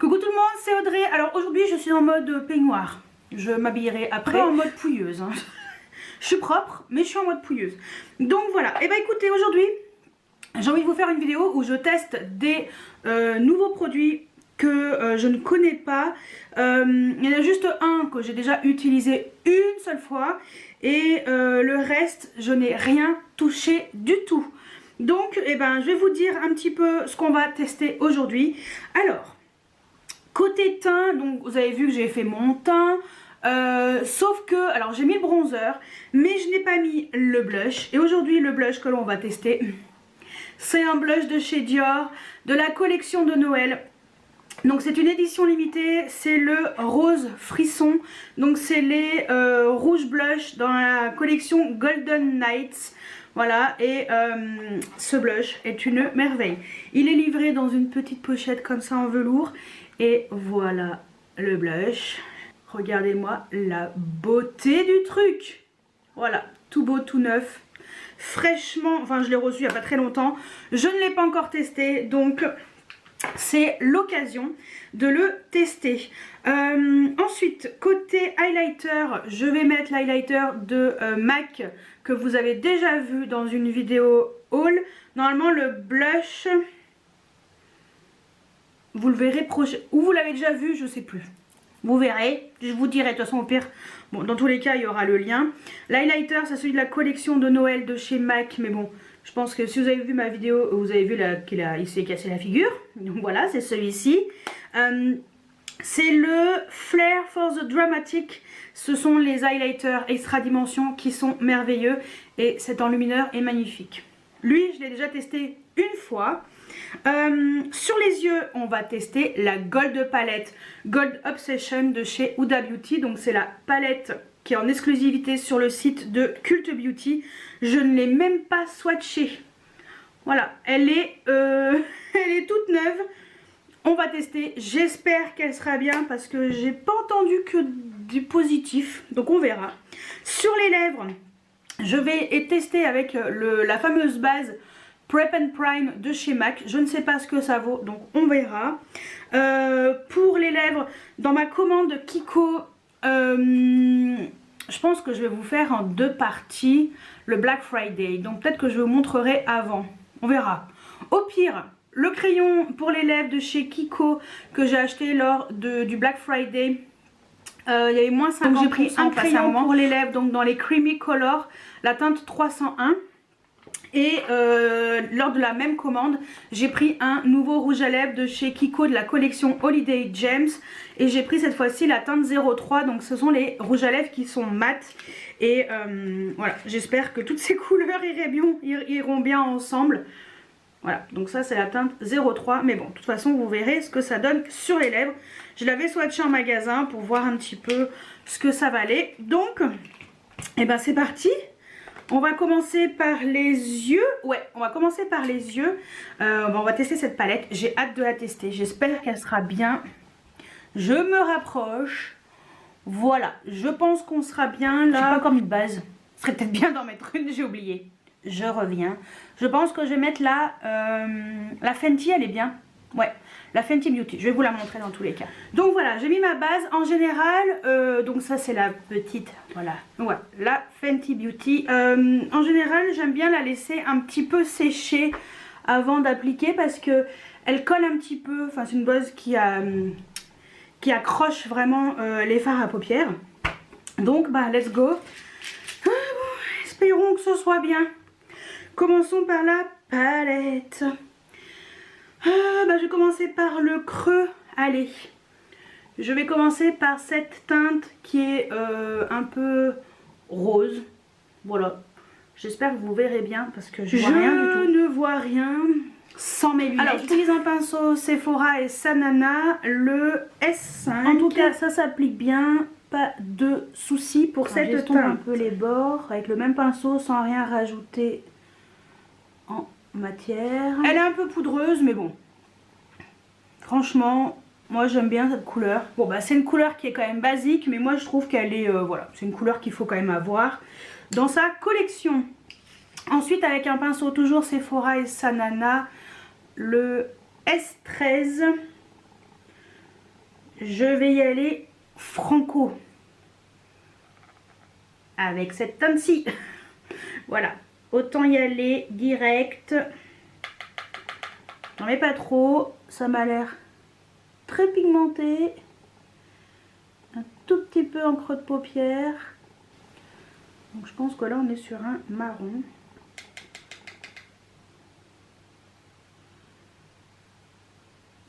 Coucou tout le monde, c'est Audrey. Alors aujourd'hui je suis en mode peignoir. Je m'habillerai après en mode pouilleuse. Hein. Je suis propre mais je suis en mode pouilleuse. Donc voilà, et bah écoutez, aujourd'hui j'ai envie de vous faire une vidéo où je teste des nouveaux produits que je ne connais pas. Il y en a juste un que j'ai déjà utilisé une seule fois et le reste je n'ai rien touché du tout. Donc eh ben, je vais vous dire un petit peu ce qu'on va tester aujourd'hui. Alors côté teint, donc vous avez vu que j'ai fait mon teint, sauf que, alors j'ai mis le bronzer, mais je n'ai pas mis le blush. Et aujourd'hui le blush que l'on va tester, c'est un blush de chez Dior, de la collection de Noël. Donc c'est une édition limitée, c'est le rose frisson. Donc c'est les rouges blush dans la collection Golden Nights. Voilà, et ce blush est une merveille. Il est livré dans une petite pochette comme ça en velours. Et voilà le blush. Regardez-moi la beauté du truc. Voilà, tout beau, tout neuf. Fraîchement, enfin je l'ai reçu il n'y a pas très longtemps. Je ne l'ai pas encore testé, donc c'est l'occasion de le tester. Ensuite, côté highlighter, je vais mettre l'highlighter de MAC que vous avez déjà vu dans une vidéo haul. Normalement le blush, vous le verrez prochain, ou vous l'avez déjà vu, je sais plus. Vous verrez, je vous dirai de toute façon au pire. Bon, dans tous les cas il y aura le lien. L'highlighter c'est celui de la collection de Noël de chez MAC, mais bon, je pense que si vous avez vu ma vidéo, vous avez vu qu'il s'est cassé la figure. Donc voilà, c'est celui-ci. C'est le Flair for the Dramatic. Ce sont les highlighters extra dimension qui sont merveilleux. Et cet enlumineur est magnifique. Lui, je l'ai déjà testé une fois. Sur les yeux, on va tester la Gold Palette Gold Obsession de chez Huda Beauty. Donc c'est la palette qui est en exclusivité sur le site de Cult Beauty. Je ne l'ai même pas swatchée. Voilà, elle est toute neuve. On va tester, j'espère qu'elle sera bien parce que j'ai pas entendu que du positif, donc on verra. Sur les lèvres, je vais tester avec la fameuse base Prep and Prime de chez MAC. Je ne sais pas ce que ça vaut, donc on verra. Pour les lèvres, dans ma commande Kiko, je pense que je vais vous faire en deux parties le Black Friday. Donc peut-être que je vous montrerai avant, on verra. Au pire, le crayon pour les lèvres de chez Kiko que j'ai acheté lors du Black Friday, il y avait moins 50%. Donc j'ai pris un crayon pour les lèvres, donc dans les Creamy Color, la teinte 301. Et lors de la même commande, j'ai pris un nouveau rouge à lèvres de chez Kiko de la collection Holiday Gems. Et j'ai pris cette fois-ci la teinte 03, donc ce sont les rouges à lèvres qui sont mat. Et voilà, j'espère que toutes ces couleurs iront bien ensemble. Voilà, donc ça c'est la teinte 03, mais bon, de toute façon vous verrez ce que ça donne sur les lèvres. Je l'avais swatché en magasin pour voir un petit peu ce que ça valait. Donc, et ben c'est parti. On va commencer par les yeux. Ouais, on va commencer par les yeux. On va tester cette palette. J'ai hâte de la tester. J'espère qu'elle sera bien. Je me rapproche. Voilà, je pense qu'on sera bien là. J'ai pas encore mis de base. Ce serait peut-être bien d'en mettre une, j'ai oublié. Je reviens. Je pense que je vais mettre la Fenty, elle est bien. Ouais, la Fenty Beauty. Je vais vous la montrer dans tous les cas. Donc voilà, j'ai mis ma base. En général, donc ça c'est la petite, voilà. Ouais, la Fenty Beauty. En général, j'aime bien la laisser un petit peu sécher avant d'appliquer parce que elle colle un petit peu. Enfin, c'est une base qui accroche vraiment les fards à paupières. Donc, bah, let's go. Bon, espérons que ce soit bien. Commençons par la palette. Bah, je vais commencer par le creux. Allez, je vais commencer par cette teinte qui est un peu rose. Voilà, j'espère que vous verrez bien parce que je vois rien du tout. Je ne vois rien sans mes lunettes. Alors j'utilise un pinceau Sephora et Sanana, le S5. En tout cas ça s'applique bien, pas de soucis pour cette teinte. Un peu les bords avec le même pinceau sans rien rajouter en matière. Elle est un peu poudreuse mais bon, franchement moi j'aime bien cette couleur. Bon bah c'est une couleur qui est quand même basique, mais moi je trouve qu'elle est voilà, c'est une couleur qu'il faut quand même avoir dans sa collection. Ensuite avec un pinceau toujours Sephora et Sanana, le S13. je vais y aller franco. Avec cette teinte-ci. Voilà. Autant y aller direct. J'en mets pas trop. Ça m'a l'air très pigmenté. Un tout petit peu en creux de paupière. Donc je pense que là on est sur un marron.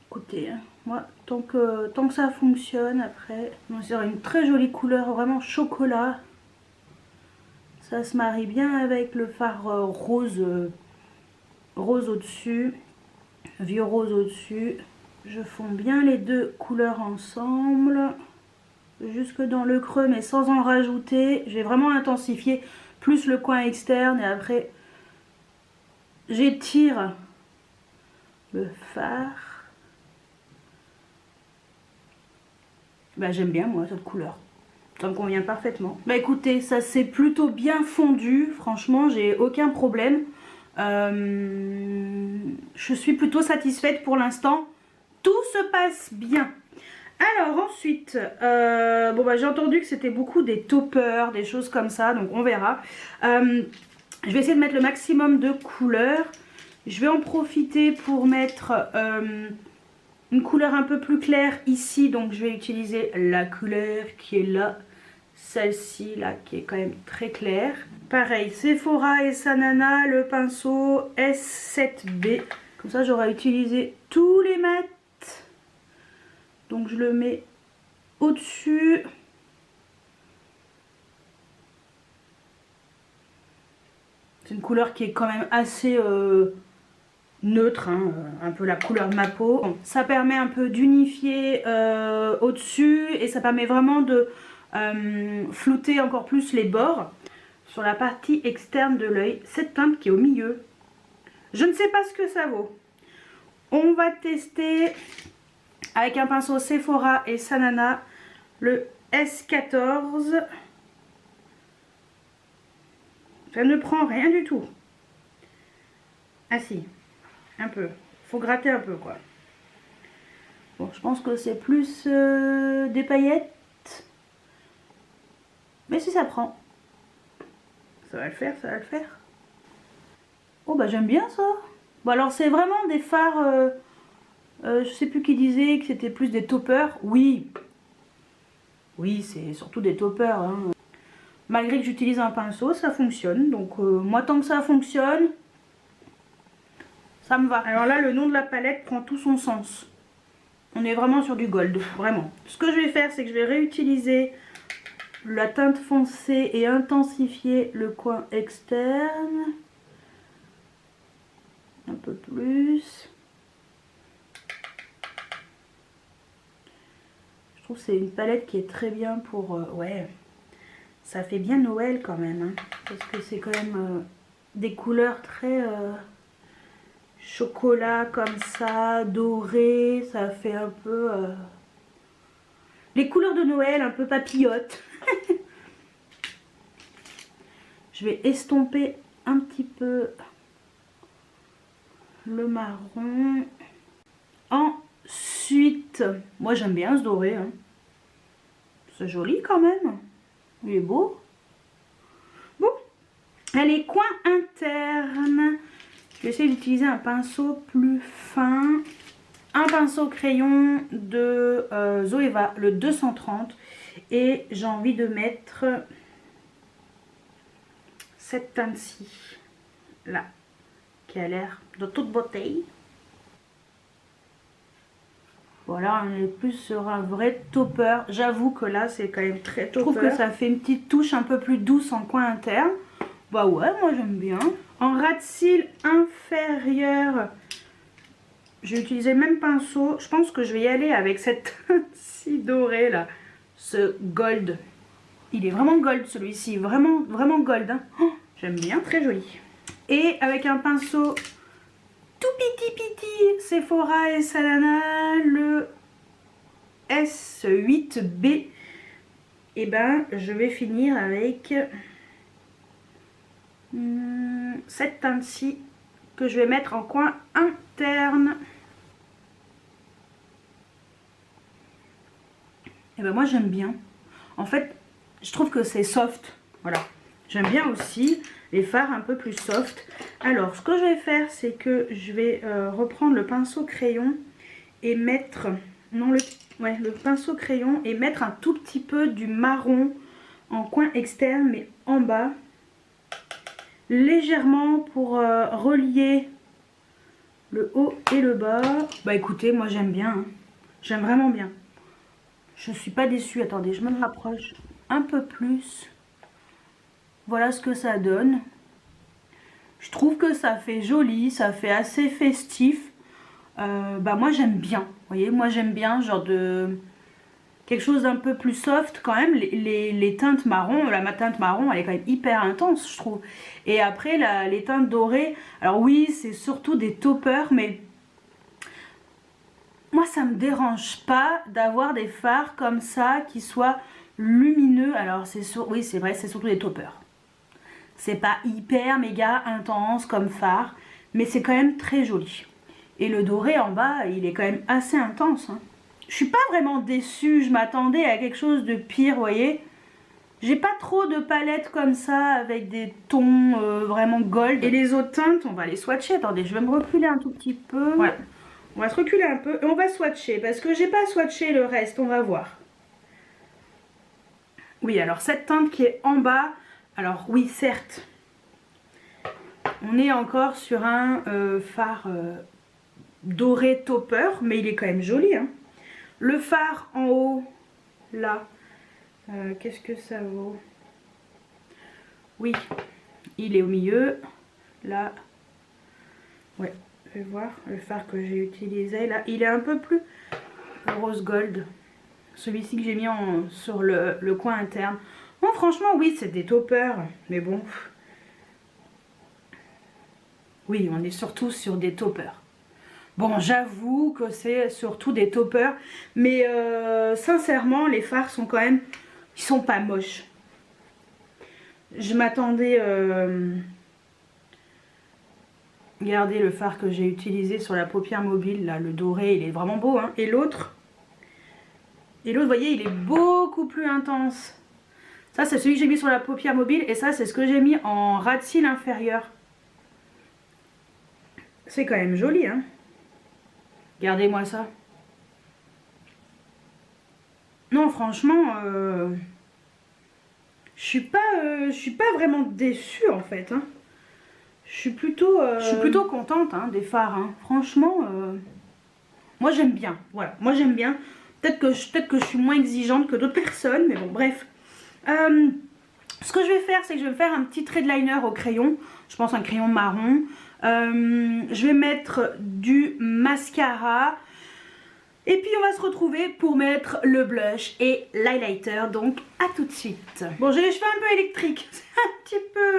Écoutez, hein, moi tant que ça fonctionne après, c'est une très jolie couleur, vraiment chocolat. Ça se marie bien avec le fard rose, rose au-dessus, vieux rose au-dessus. Je fonds bien les deux couleurs ensemble, jusque dans le creux mais sans en rajouter. J'ai vraiment intensifié plus le coin externe et après j'étire le fard. Bah, j'aime bien moi cette couleur, ça me convient parfaitement. Bah écoutez, ça s'est plutôt bien fondu, franchement j'ai aucun problème. Je suis plutôt satisfaite pour l'instant, tout se passe bien. Alors ensuite, bon bah j'ai entendu que c'était beaucoup des toppers, des choses comme ça, donc on verra. Je vais essayer de mettre le maximum de couleurs. Je vais en profiter pour mettre une couleur un peu plus claire ici, donc je vais utiliser la couleur qui est là, celle-ci là qui est quand même très claire. Pareil, Sephora et Sanana, le pinceau S7B, comme ça j'aurai utilisé tous les mats. Donc je le mets au-dessus. C'est une couleur qui est quand même assez neutre, hein, un peu la couleur de ma peau. Bon, ça permet un peu d'unifier au-dessus et ça permet vraiment de flouter encore plus les bords sur la partie externe de l'œil. Cette teinte qui est au milieu, je ne sais pas ce que ça vaut. On va tester avec un pinceau Sephora et Sanana le S14. Ça ne prend rien du tout. Ah si, un peu. Faut gratter un peu quoi. Bon, je pense que c'est plus des paillettes. Mais si ça prend. Ça va le faire, ça va le faire. Oh bah j'aime bien ça. Bon alors c'est vraiment des fards... je sais plus qui disait que c'était plus des toppers. Oui. Oui, c'est surtout des toppers. Hein. Malgré que j'utilise un pinceau, ça fonctionne. Donc moi tant que ça fonctionne, ça me va. Alors là, le nom de la palette prend tout son sens. On est vraiment sur du gold, vraiment. Ce que je vais faire, c'est que je vais réutiliser la teinte foncée et intensifier le coin externe. Un peu plus. Je trouve que c'est une palette qui est très bien pour... ouais, ça fait bien Noël quand même. Hein, parce que c'est quand même des couleurs très... chocolat comme ça, doré, ça fait un peu les couleurs de Noël, un peu papillotes. Je vais estomper un petit peu le marron. Ensuite, moi j'aime bien ce doré, hein. C'est joli quand même, il est beau. Bon, allez, coin interne. Je vais essayer d'utiliser un pinceau plus fin. Un pinceau crayon de Zoeva, le 230. Et j'ai envie de mettre cette teinte-ci, là, qui a l'air de toute beauté. Voilà, on est plus sur un vrai topper. J'avoue que là, c'est quand même très topper. Je trouve que ça fait une petite touche un peu plus douce en coin interne. Bah ouais, moi j'aime bien. En ras de cils inférieur, j'ai utilisé le même pinceau. Je pense que je vais y aller avec cette teinte-ci dorée là. Ce gold. Il est vraiment gold celui-ci. Vraiment, vraiment gold. Hein. Oh, j'aime bien, très joli. Et avec un pinceau tout petit Sephora et Sanana, le S8B. Et ben, je vais finir avec cette teinte-ci que je vais mettre en coin interne. Et ben moi j'aime bien. En fait, je trouve que c'est soft. Voilà. J'aime bien aussi les fards un peu plus soft. Alors, ce que je vais faire, c'est que je vais reprendre le pinceau crayon et mettre... Non, le pinceau crayon et mettre un tout petit peu du marron en coin externe, mais en bas. Légèrement pour relier le haut et le bas. Bah écoutez, moi j'aime bien. Hein. J'aime vraiment bien. Je suis pas déçue. Attendez, je me rapproche un peu plus. Voilà ce que ça donne. Je trouve que ça fait joli, ça fait assez festif. Bah moi j'aime bien. Vous voyez, moi j'aime bien genre de... quelque chose d'un peu plus soft quand même. Les teintes marron, la teinte marron elle est quand même hyper intense je trouve. Et après les teintes dorées, alors oui c'est surtout des toppers mais moi ça me dérange pas d'avoir des fards comme ça qui soient lumineux. Alors oui c'est vrai c'est surtout des toppers. C'est pas hyper méga intense comme fard mais c'est quand même très joli. Et le doré en bas il est quand même assez intense hein. Je suis pas vraiment déçue, je m'attendais à quelque chose de pire, vous voyez. J'ai pas trop de palettes comme ça avec des tons vraiment gold. Et les autres teintes, on va les swatcher. Attendez, je vais me reculer un tout petit peu. Voilà. On va se reculer un peu et on va swatcher parce que j'ai pas swatché le reste, on va voir. Oui, alors cette teinte qui est en bas, alors oui, certes, on est encore sur un fard doré topper, mais il est quand même joli, hein. Le fard en haut, là, qu'est-ce que ça vaut? Oui, il est au milieu. Là, ouais, je vais voir le fard que j'ai utilisé. Là, il est un peu plus rose gold. Celui-ci que j'ai mis sur le coin interne. Bon, franchement, oui, c'est des toppers. Mais bon. Oui, on est surtout sur des toppers. Bon, j'avoue que c'est surtout des toppers, mais sincèrement, les fards sont quand même, ils sont pas moches. Je m'attendais, regardez le fard que j'ai utilisé sur la paupière mobile, là, le doré, il est vraiment beau, hein. Et l'autre, vous voyez, il est beaucoup plus intense. Ça, c'est celui que j'ai mis sur la paupière mobile, et ça, c'est ce que j'ai mis en ras de cils inférieur. C'est quand même joli, hein. Regardez-moi ça. Non, franchement, je suis pas vraiment déçue en fait. Hein. Je suis plutôt contente hein, des fards. Hein. Franchement, moi j'aime bien. Voilà, moi j'aime bien. Peut-être que je suis moins exigeante que d'autres personnes, mais bon, bref. Ce que je vais faire, c'est que je vais me faire un petit trait de liner au crayon. Je pense un crayon marron. Je vais mettre du mascara. Et puis on va se retrouver pour mettre le blush et l'highlighter. Donc à tout de suite. Bon, j'ai les cheveux un peu électriques. C'est un petit peu...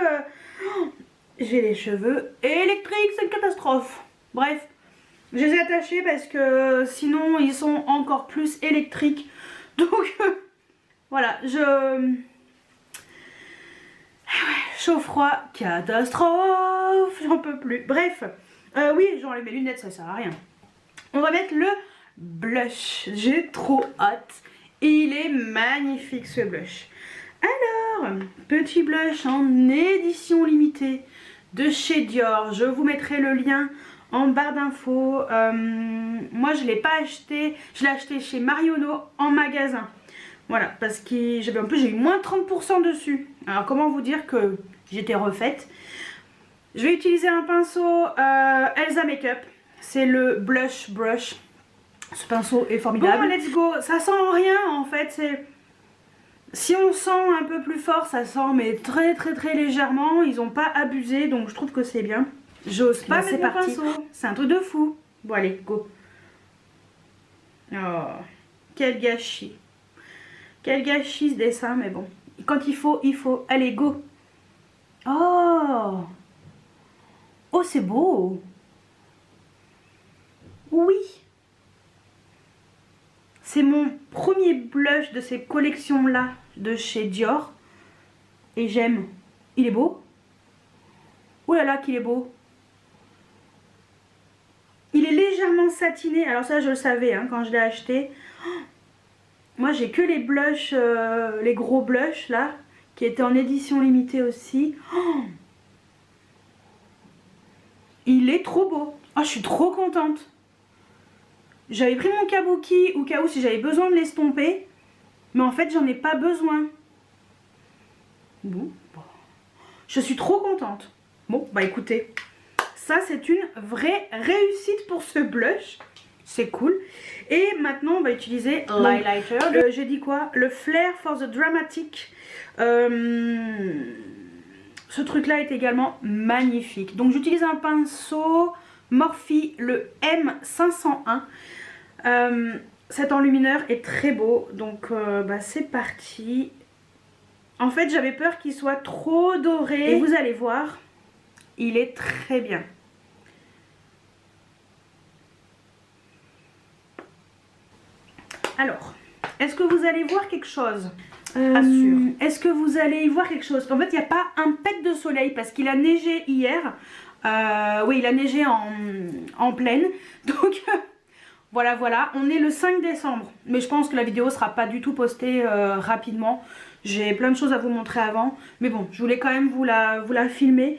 J'ai les cheveux électriques, c'est une catastrophe. Bref, je les ai attachés parce que sinon ils sont encore plus électriques. Donc voilà, chaud-froid, catastrophe, j'en peux plus. Bref, oui, j'enlève mes lunettes, ça sert à rien. On va mettre le blush. J'ai trop hâte. Et il est magnifique ce blush. Alors, petit blush en édition limitée de chez Dior. Je vous mettrai le lien en barre d'infos. Moi, je ne l'ai pas acheté. Je l'ai acheté chez Marionneau en magasin. Voilà, parce que en plus j'ai eu moins 30% dessus. Alors comment vous dire que j'étais refaite. Je vais utiliser un pinceau Elsa Makeup. C'est le Blush Brush. Ce pinceau est formidable. Bon, let's go. Ça sent rien en fait. Si on sent un peu plus fort, ça sent mais très légèrement. Ils n'ont pas abusé, donc je trouve que c'est bien. J'ose pas mettre mon pinceau. C'est un truc de fou. Bon allez, go. Oh, quel gâchis. Quel gâchis ce dessin, mais bon. Quand il faut, il faut. Allez, go. Oh. Oh, c'est beau. Oui. C'est mon premier blush de ces collections-là de chez Dior. Et j'aime. Il est beau. Oh là là, qu'il est beau. Il est légèrement satiné. Alors ça, je le savais hein, quand je l'ai acheté. Moi j'ai que les blushs, les gros blushs là, qui étaient en édition limitée aussi. Oh, il est trop beau. Oh, je suis trop contente. J'avais pris mon kabuki au cas où si j'avais besoin de l'estomper. Mais en fait j'en ai pas besoin. Bon, je suis trop contente. Bon, bah écoutez, ça c'est une vraie réussite pour ce blush. C'est cool. Et maintenant on va utiliser l'highlighter. J'ai dit quoi? Le Flair for the Dramatic. Ce truc là est également magnifique. Donc j'utilise un pinceau Morphe, le M501. Cet enlumineur est très beau. Donc bah, c'est parti. En fait j'avais peur qu'il soit trop doré. Et vous allez voir, il est très bien. Alors, est-ce que vous allez voir quelque chose? Est-ce que vous allez y voir quelque chose? En fait, il n'y a pas un pet de soleil parce qu'il a neigé hier. Oui, il a neigé en pleine. Donc, voilà. On est le 5 décembre. Mais je pense que la vidéo ne sera pas du tout postée rapidement. J'ai plein de choses à vous montrer avant. Mais bon, je voulais quand même vous la filmer.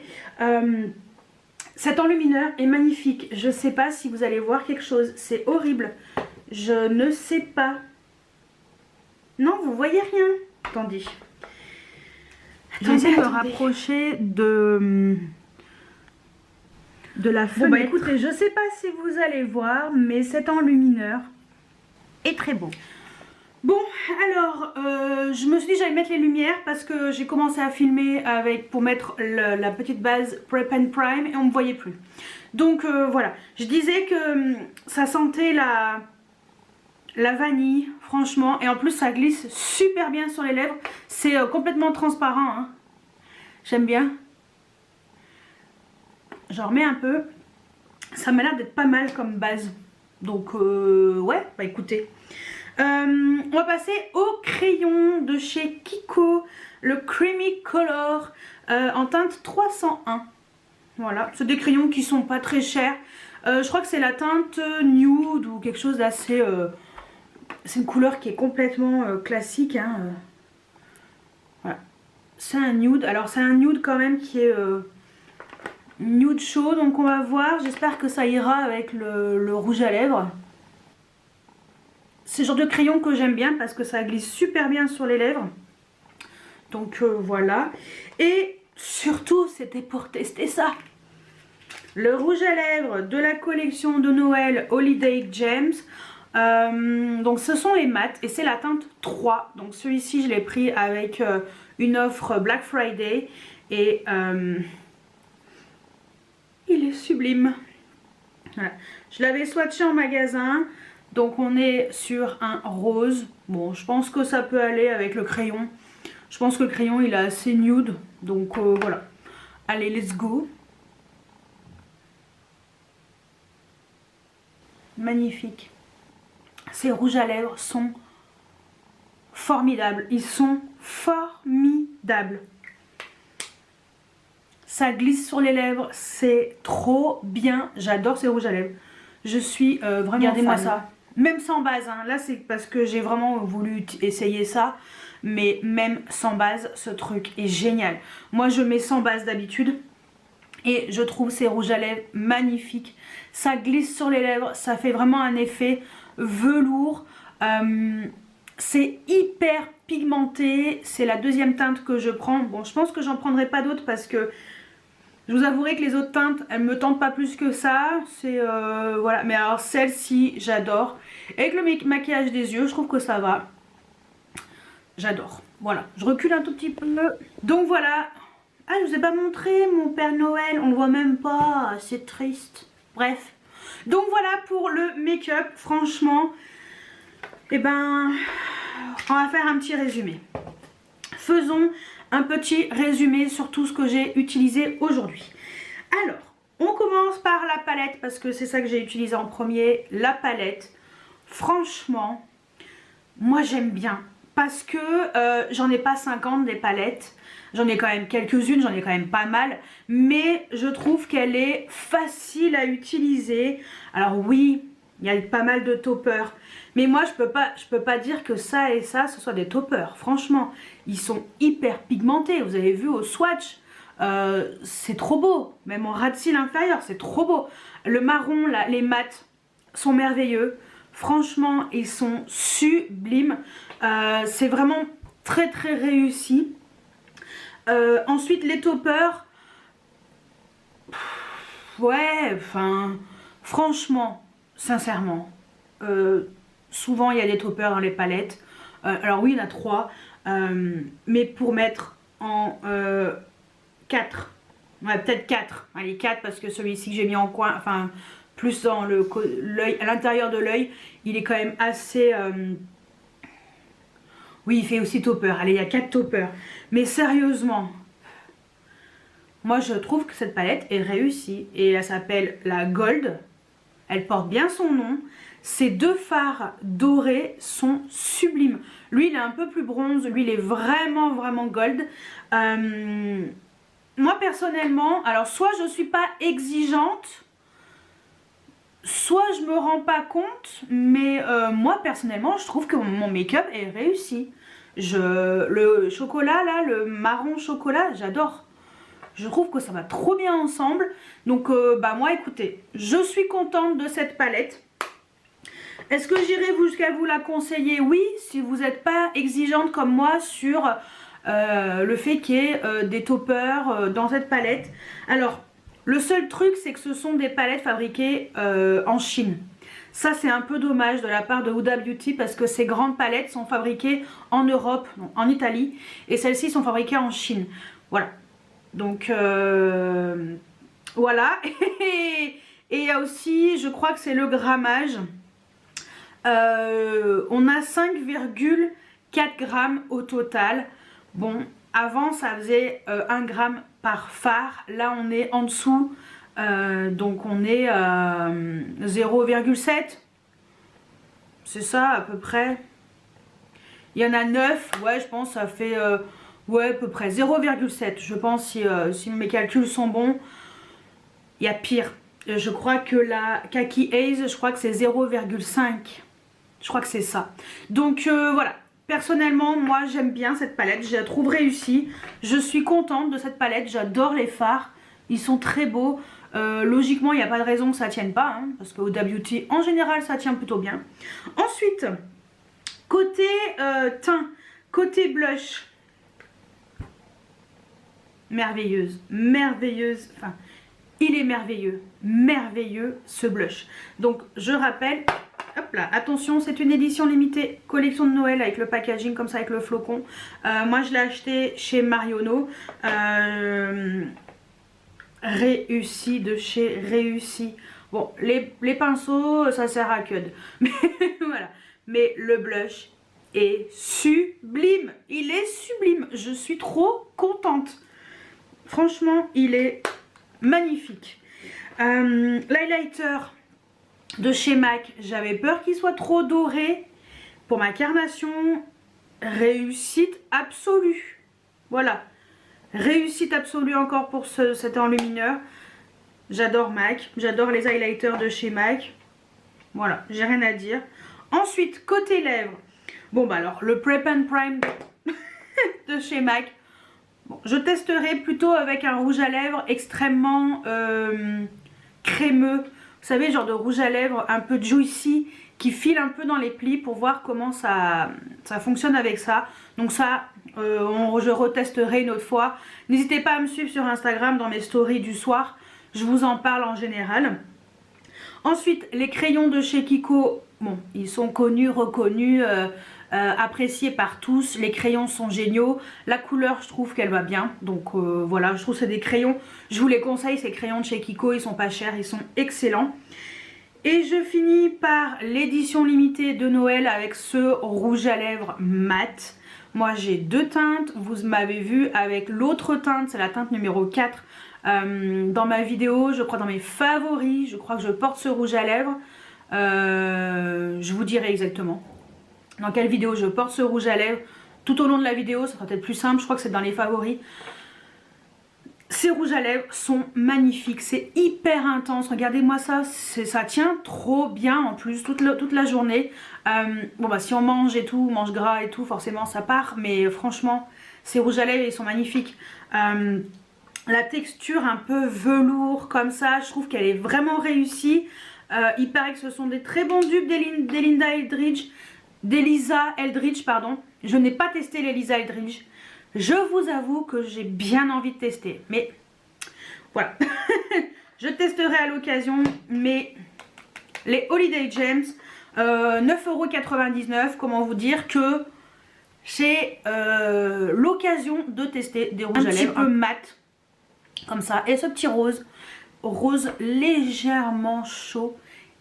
Cet enlumineur est magnifique. Je ne sais pas si vous allez voir quelque chose. C'est horrible. Je ne sais pas. Non, vous voyez rien. Attendez. Attendez, me rapprocher de la fenêtre. Bon bah écoutez, je sais pas si vous allez voir, mais cet enlumineur est très beau. Bon, alors, je me suis dit j'allais mettre les lumières parce que j'ai commencé à filmer pour mettre la petite base Prep and Prime et on ne me voyait plus. Donc voilà, je disais que ça sentait la vanille, franchement, et en plus ça glisse super bien sur les lèvres. C'est complètement transparent, hein. J'aime bien. J'en remets un peu. Ça m'a l'air d'être pas mal comme base. Donc ouais, bah écoutez. On va passer au crayon de chez Kiko, le Creamy Color en teinte 301. Voilà, c'est des crayons qui sont pas très chers. Je crois que c'est la teinte nude ou quelque chose d'assez... c'est une couleur qui est complètement classique, hein. Voilà, c'est un nude. Alors c'est un nude quand même qui est nude chaud, donc on va voir. J'espère que ça ira avec le rouge à lèvres. C'est le genre de crayon que j'aime bien parce que ça glisse super bien sur les lèvres. Donc voilà. Et surtout c'était pour tester ça. Le rouge à lèvres de la collection de Noël Holiday Gems. Donc ce sont les mats et c'est la teinte 3. Donc celui-ci je l'ai pris avec une offre Black Friday. Et il est sublime. Voilà. Je l'avais swatché en magasin. Donc on est sur un rose. Bon, je pense que ça peut aller avec le crayon. Je pense que le crayon il est assez nude. Donc voilà. Allez, let's go. Magnifique. Ces rouges à lèvres sont formidables. Ils sont formidables. Ça glisse sur les lèvres. C'est trop bien. J'adore ces rouges à lèvres. Je suis vraiment fan. Regardez-moi ça. Même sans base, hein. Là c'est parce que j'ai vraiment voulu essayer ça. Mais même sans base, ce truc est génial. Moi je mets sans base d'habitude. Et je trouve ces rouges à lèvres magnifiques. Ça glisse sur les lèvres. Ça fait vraiment un effet velours. C'est hyper pigmenté. C'est la deuxième teinte que je prends. Bon, je pense que j'en prendrai pas d'autres parce que je vous avouerai que les autres teintes, elles me tentent pas plus que ça. C'est voilà. Mais alors celle-ci, j'adore. Avec le maquillage des yeux, je trouve que ça va. J'adore. Voilà. Je recule un tout petit peu. Donc voilà. Ah, je vous ai pas montré mon Père Noël. On le voit même pas. C'est triste. Bref. Donc voilà pour le make-up. Franchement, eh ben, on va faire un petit résumé. Faisons un petit résumé sur tout ce que j'ai utilisé aujourd'hui. Alors, on commence par la palette parce que c'est ça que j'ai utilisé en premier. La palette. Franchement, moi j'aime bien. Parce que j'en ai pas 50 des palettes. J'en ai quand même quelques-unes, j'en ai quand même pas mal. Mais je trouve qu'elle est facile à utiliser. Alors oui, Il y a pas mal de toppers. Mais moi, je peux pas dire que ça et ça, ce soit des toppers. Franchement, ils sont hyper pigmentés. Vous avez vu au swatch, c'est trop beau. Même en ras de cils inférieur, c'est trop beau. Le marron, là, les mats sont merveilleux. Franchement, ils sont sublimes. C'est vraiment très très réussi. Ensuite, les toppers. Ouais, enfin, franchement, sincèrement, souvent il y a des toppers dans les palettes. Alors oui, il y en a 3, mais pour mettre en 4, ouais, peut-être 4. Allez, 4 parce que celui-ci que j'ai mis en coin, enfin, plus dans l'œil, à l'intérieur de l'œil, il est quand même assez... Oui, il fait aussi topper. Allez, il y a 4 toppers. Mais sérieusement, moi je trouve que cette palette est réussie. Et elle s'appelle la Gold. Elle porte bien son nom. Ces 2 fards dorés sont sublimes. Lui, il est un peu plus bronze. Lui, il est vraiment, vraiment gold. Moi, personnellement, alors soit je ne suis pas exigeante, soit je me rends pas compte. Mais moi, personnellement, je trouve que mon make-up est réussi. Le chocolat, là, le marron chocolat, j'adore. Je trouve que ça va trop bien ensemble. Donc, bah moi, écoutez, je suis contente de cette palette. Est-ce que j'irai jusqu'à vous la conseiller? Oui, si vous n'êtes pas exigeante comme moi sur le fait qu'il y ait des toppers dans cette palette. Alors, le seul truc, c'est que ce sont des palettes fabriquées en Chine. Ça, c'est un peu dommage de la part de Huda Beauty parce que ces grandes palettes sont fabriquées en Europe, non, en Italie. Et celles-ci sont fabriquées en Chine. Voilà. Donc, voilà. Et il y a aussi, je crois que c'est le grammage. On a 5,4 grammes au total. Bon, avant ça faisait 1 gramme par fard. Là on est en dessous, donc on est 0,7. C'est ça à peu près. Il y en a 9, ouais je pense ça fait ouais à peu près 0,7. Je pense si mes calculs sont bons. Il y a pire. Je crois que la Kaki Haze, je crois que c'est 0,5. Je crois que c'est ça. Donc voilà. Personnellement, moi j'aime bien cette palette. Je la trouve réussie. Je suis contente de cette palette. J'adore les fards. Ils sont très beaux. Logiquement, il n'y a pas de raison que ça ne tienne pas. Hein, parce que Huda Beauty, en général, ça tient plutôt bien. Ensuite, côté teint, côté blush. Merveilleuse. Merveilleuse. Enfin, il est merveilleux. Merveilleux ce blush. Donc, je rappelle... Hop là, attention, c'est une édition limitée collection de Noël avec le packaging comme ça avec le flocon. Moi je l'ai acheté chez Marionneau. Réussi de chez Réussi. Bon, les pinceaux ça sert à que de. Mais voilà. Mais le blush est sublime. Il est sublime. Je suis trop contente. Franchement, il est magnifique. L'highlighter de chez MAC, j'avais peur qu'il soit trop doré pour ma carnation. Réussite absolue. Voilà, réussite absolue encore pour cet enlumineur. J'adore MAC, j'adore les highlighters de chez MAC. Voilà, j'ai rien à dire. Ensuite, côté lèvres, bon bah alors le Prep and Prime de chez MAC. Bon, je testerai plutôt avec un rouge à lèvres extrêmement crémeux. Vous savez, genre de rouge à lèvres un peu juicy qui file un peu dans les plis pour voir comment ça fonctionne avec ça. Donc ça, je retesterai une autre fois. N'hésitez pas à me suivre sur Instagram dans mes stories du soir. Je vous en parle en général. Ensuite, les crayons de chez Kiko. Bon, ils sont connus, reconnus, appréciés par tous. Les crayons sont géniaux. La couleur, je trouve qu'elle va bien. Donc voilà, je trouve que c'est des crayons. Je vous les conseille, ces crayons de chez Kiko. Ils sont pas chers, ils sont excellents. Et je finis par l'édition limitée de Noël avec ce rouge à lèvres mat. Moi, j'ai 2 teintes. Vous m'avez vu avec l'autre teinte, c'est la teinte numéro 4. Dans ma vidéo, je crois dans mes favoris, je crois que je porte ce rouge à lèvres. Je vous dirai exactement dans quelle vidéo je porte ce rouge à lèvres tout au long de la vidéo, ça sera peut-être plus simple. Je crois que c'est dans les favoris. Ces rouges à lèvres sont magnifiques, c'est hyper intense, regardez-moi ça, ça tient trop bien en plus toute la journée. Bon bah si on mange et tout, on mange gras et tout, forcément ça part, mais franchement ces rouges à lèvres ils sont magnifiques. La texture un peu velours comme ça, je trouve qu'elle est vraiment réussie. Il paraît que ce sont des très bons dupes d'Elisa Eldridge, pardon. Je n'ai pas testé l'Elisa Eldridge. Je vous avoue que j'ai bien envie de tester. Mais voilà. Je testerai à l'occasion. Mais les Holiday Gems, 9,99 €. Comment vous dire que c'est l'occasion de tester des rouges à lèvres un peu mat. Comme ça. Et ce petit rose légèrement chaud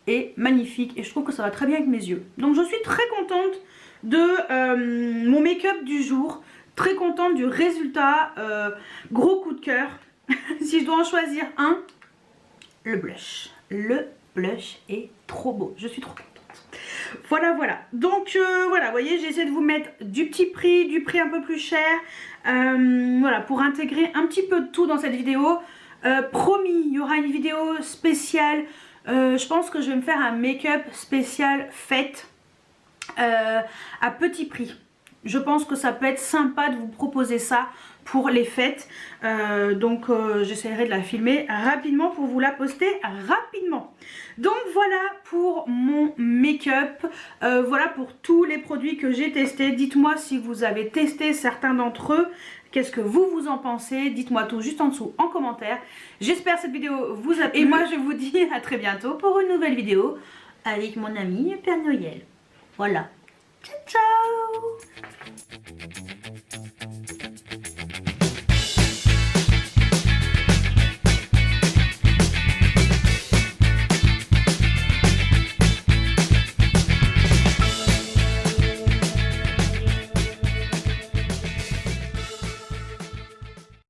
et magnifique. Et je trouve que ça va très bien avec mes yeux. Donc je suis très contente de mon make-up du jour. Très contente du résultat, gros coup de cœur. Si je dois en choisir un, le blush. Le blush est trop beau, je suis trop contente. Voilà, voilà. Donc voilà, vous voyez, j'essaie de vous mettre du petit prix, du prix un peu plus cher. Voilà, pour intégrer un petit peu de tout dans cette vidéo. Promis, il y aura une vidéo spéciale. Je pense que je vais me faire un make-up spécial fête à petit prix. Je pense que ça peut être sympa de vous proposer ça pour les fêtes. Donc j'essaierai de la filmer rapidement pour vous la poster rapidement. Donc voilà pour mon make-up. Voilà pour tous les produits que j'ai testés. Dites-moi si vous avez testé certains d'entre eux. Qu'est-ce que vous en pensez? Dites-moi tout juste en dessous en commentaire. J'espère que cette vidéo vous a plu. Et moi je vous dis à très bientôt pour une nouvelle vidéo avec mon ami Père Noël. Voilà. Ciao ciao.